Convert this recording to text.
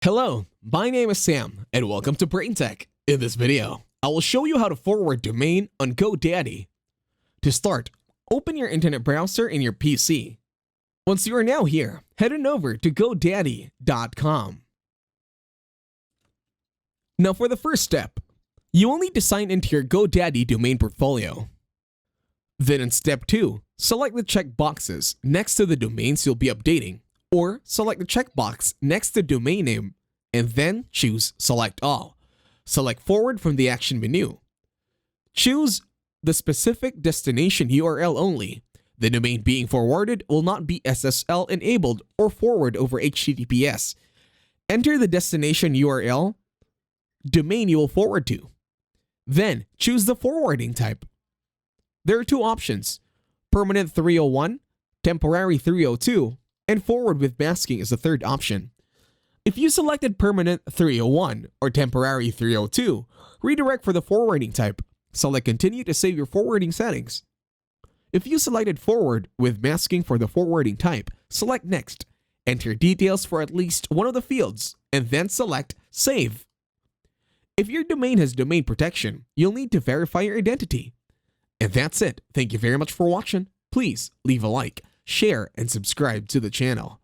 Hello, my name is Sam, and welcome to Brain Tech. In this video, I will show you how to forward domain on GoDaddy. To start, open your internet browser in your PC. Once you are now here, head on over to GoDaddy.com. Now for the first step, you will need to sign into your GoDaddy domain portfolio. Then in step 2, select the checkboxes next to the domains you'll be updating, or select the checkbox next to domain name, and then choose Select All. Select Forward from the action menu. Choose the specific destination URL only. The domain being forwarded will not be SSL enabled or forward over HTTPS. Enter the destination URL domain you will forward to. Then choose the forwarding type. There are two options: permanent 301, temporary 302, and forward with masking is the third option. If you selected permanent 301 or temporary 302, redirect for the forwarding type. Select continue to save your forwarding settings. If you selected forward with masking for the forwarding type, select next. Enter details for at least one of the fields, and then select save. If your domain has domain protection, you'll need to verify your identity. And that's it. Thank you very much for watching. Please leave a like, share, and subscribe to the channel.